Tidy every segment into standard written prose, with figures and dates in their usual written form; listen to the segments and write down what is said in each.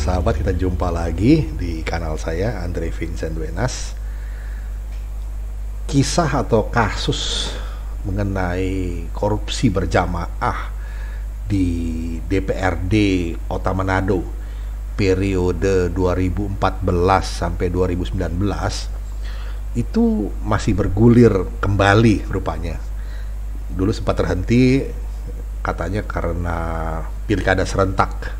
sahabat, kita jumpa lagi di kanal saya, Andre Vincent Wenas. Kisah atau kasus mengenai korupsi berjamaah di DPRD Kota Manado periode 2014 sampai 2019 itu masih bergulir kembali rupanya. Dulu sempat terhenti katanya karena pilkada serentak,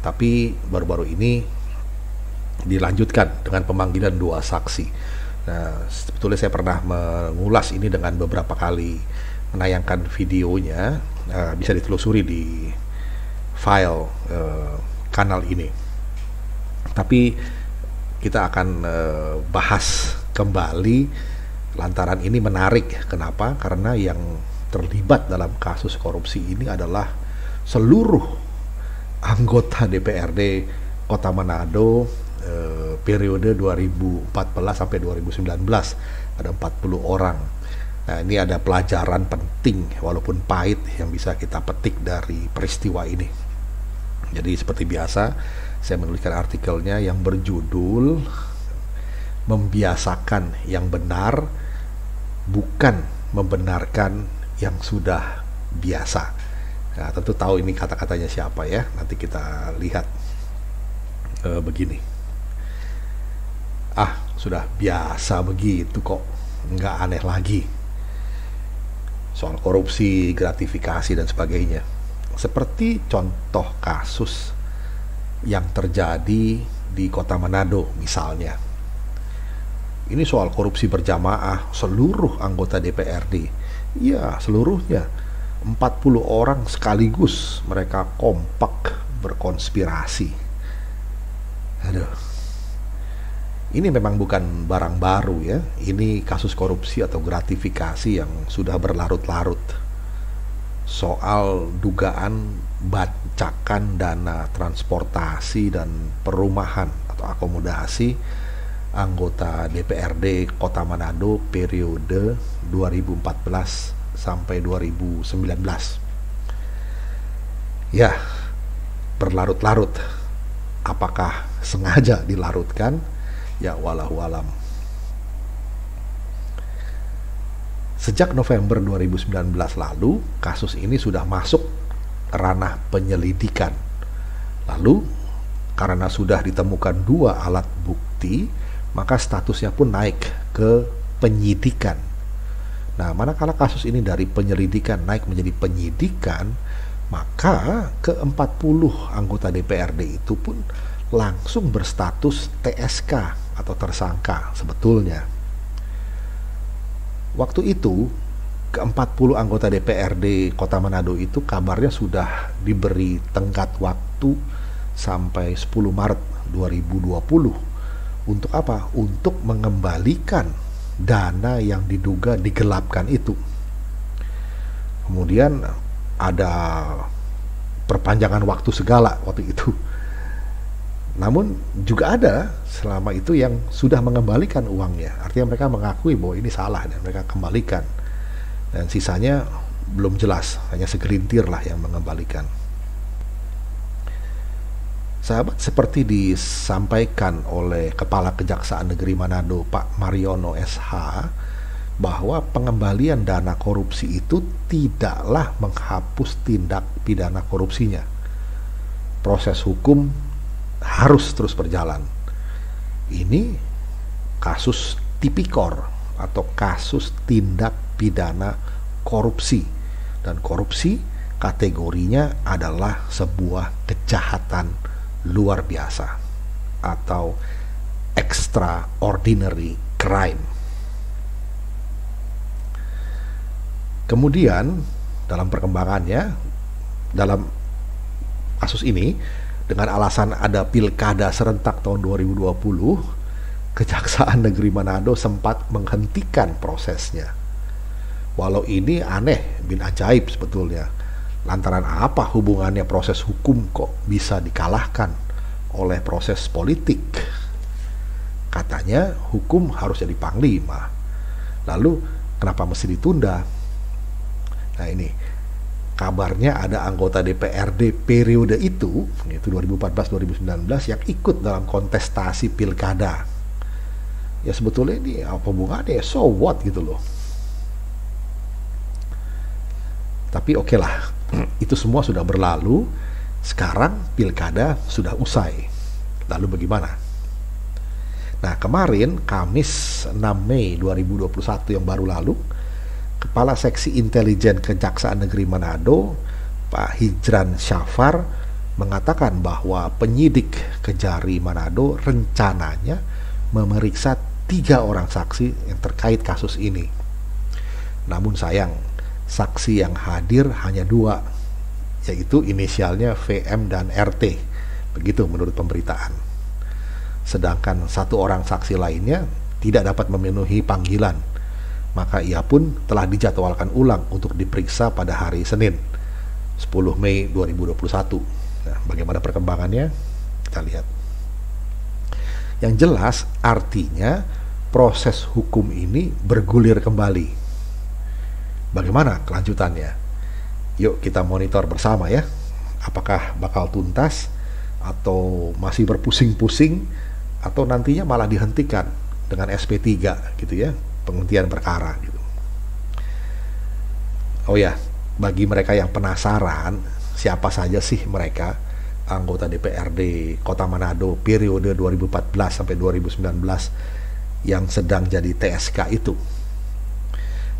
tapi baru-baru ini dilanjutkan dengan pemanggilan 2 saksi. Nah, sebetulnya saya pernah mengulas ini dengan beberapa kali menayangkan videonya, bisa ditelusuri di file kanal ini. Tapi kita akan bahas kembali lantaran ini menarik. Kenapa? Karena yang terlibat dalam kasus korupsi ini adalah seluruh anggota DPRD Kota Manado periode 2014 sampai 2019, ada 40 orang. Nah, ini ada pelajaran penting walaupun pahit yang bisa kita petik dari peristiwa ini. Jadi seperti biasa saya menuliskan artikelnya yang berjudul "Membiasakan yang benar bukan membenarkan yang sudah biasa". Nah, tentu tahu ini kata-katanya siapa ya. Nanti kita lihat begini. Sudah biasa begitu kok, nggak aneh lagi. Soal korupsi, gratifikasi dan sebagainya. Seperti contoh kasus yang terjadi di Kota Manado misalnya. Ini soal korupsi berjamaah seluruh anggota DPRD. Ya, seluruhnya. 40 orang sekaligus mereka kompak berkonspirasi. Aduh. Ini memang bukan barang baru ya. Ini kasus korupsi atau gratifikasi yang sudah berlarut-larut. Soal dugaan bancakan dana transportasi dan perumahan atau akomodasi anggota DPRD Kota Manado periode 2014 sampai 2019. Ya, berlarut-larut. Apakah sengaja dilarutkan? Ya, walahu alam. Sejak November 2019 lalu, kasus ini sudah masuk ranah penyelidikan. Lalu, karena sudah ditemukan 2 alat bukti, maka statusnya pun naik ke penyidikan. Nah, manakala kasus ini dari penyelidikan naik menjadi penyidikan, maka ke-40 anggota DPRD itu pun langsung berstatus TSK atau tersangka sebetulnya. Waktu itu, ke-40 anggota DPRD Kota Manado itu kabarnya sudah diberi tenggat waktu sampai 10 Maret 2020. Untuk apa? Untuk mengembalikan dana yang diduga digelapkan itu. Kemudian ada perpanjangan waktu segala waktu itu. Namun juga ada selama itu yang sudah mengembalikan uangnya. Artinya mereka mengakui bahwa ini salah dan mereka kembalikan. Dan sisanya belum jelas, hanya segelintir lah yang mengembalikan. Sahabat, seperti disampaikan oleh Kepala Kejaksaan Negeri Manado, Pak Mariono SH, bahwa pengembalian dana korupsi itu tidaklah menghapus tindak pidana korupsinya. Proses hukum harus terus berjalan. Ini kasus tipikor atau kasus tindak pidana korupsi. Dan korupsi kategorinya adalah sebuah kejahatan luar biasa atau extraordinary crime. Kemudian dalam perkembangannya, dalam kasus ini, dengan alasan ada pilkada serentak tahun 2020, Kejaksaan Negeri Manado sempat menghentikan prosesnya. Walau ini aneh bin ajaib sebetulnya. Lantaran apa hubungannya proses hukum kok bisa dikalahkan oleh proses politik? Katanya hukum harus jadi panglima. Lalu kenapa mesti ditunda? Nah ini, kabarnya ada anggota DPRD periode itu, yaitu 2014-2019, yang ikut dalam kontestasi pilkada. Ya sebetulnya ini apa hubungannya, so what gitu loh. Tapi oke lah, itu semua sudah berlalu. Sekarang pilkada sudah usai. Lalu bagaimana? Nah, kemarin Kamis 6 Mei 2021 yang baru lalu, Kepala Seksi Intelijen Kejaksaan Negeri Manado, Pak Hijran Syafar, mengatakan bahwa penyidik Kejari Manado rencananya memeriksa 3 orang saksi yang terkait kasus ini. Namun sayang, saksi yang hadir hanya 2, yaitu inisialnya VM dan RT. Begitu menurut pemberitaan. Sedangkan 1 orang saksi lainnya tidak dapat memenuhi panggilan. Maka ia pun telah dijadwalkan ulang untuk diperiksa pada hari Senin 10 Mei 2021. Nah, bagaimana perkembangannya? Kita lihat. Yang jelas artinya proses hukum ini bergulir kembali. Bagaimana kelanjutannya? Yuk kita monitor bersama ya. Apakah bakal tuntas atau masih berpusing-pusing atau nantinya malah dihentikan dengan SP3 gitu ya, penghentian perkara gitu. Oh ya, bagi mereka yang penasaran siapa saja sih mereka anggota DPRD Kota Manado periode 2014 sampai 2019 yang sedang jadi TSK itu.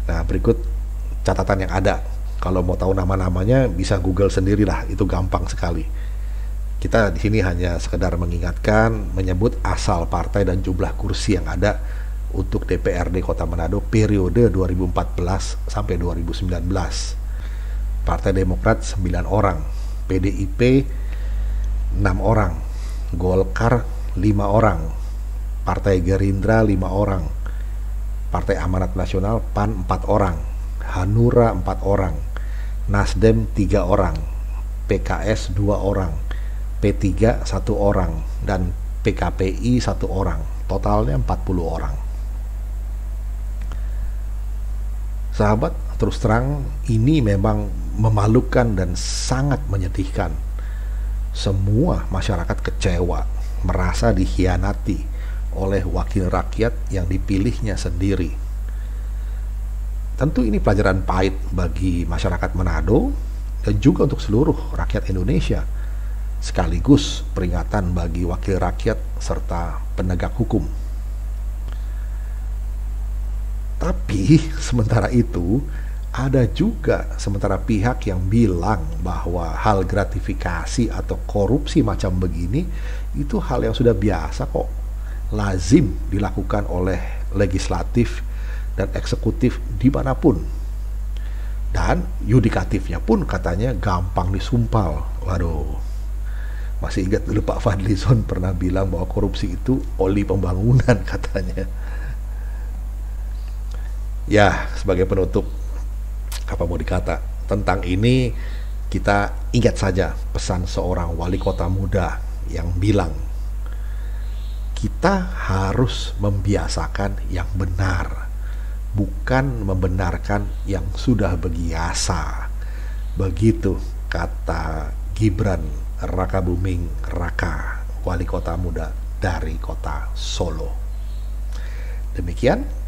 Nah, berikut catatan yang ada. Kalau mau tahu nama-namanya bisa Google sendirilah, itu gampang sekali. Kita di sini hanya sekedar mengingatkan, menyebut asal partai dan jumlah kursi yang ada untuk DPRD Kota Manado periode 2014 sampai 2019. Partai Demokrat 9 orang, PDIP 6 orang, Golkar 5 orang, Partai Gerindra 5 orang, Partai Amanat Nasional PAN 4 orang, Hanura 4 orang, Nasdem 3 orang, PKS 2 orang, P3 1 orang, dan PKPI 1 orang. Totalnya 40 orang. Sahabat, terus terang ini memang memalukan dan sangat menyedihkan. Semua masyarakat kecewa, merasa dikhianati oleh wakil rakyat yang dipilihnya sendiri. Tentu ini pelajaran pahit bagi masyarakat Manado dan juga untuk seluruh rakyat Indonesia, sekaligus peringatan bagi wakil rakyat serta penegak hukum. Tapi sementara itu ada juga sementara pihak yang bilang bahwa hal gratifikasi atau korupsi macam begini itu hal yang sudah biasa kok, lazim dilakukan oleh legislatif dan eksekutif dimanapun. Dan yudikatifnya pun katanya gampang disumpal. Waduh, masih ingat dulu Pak Fadlizon pernah bilang bahwa korupsi itu oli pembangunan katanya. Ya, sebagai penutup, apa mau dikata tentang ini, kita ingat saja pesan seorang wali kota muda yang bilang, kita harus membiasakan yang benar, bukan membenarkan yang sudah berbiasa. Begitu kata Gibran Rakabuming Raka, wali kota muda dari kota Solo. Demikian,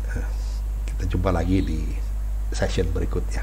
kita jumpa lagi di session berikutnya.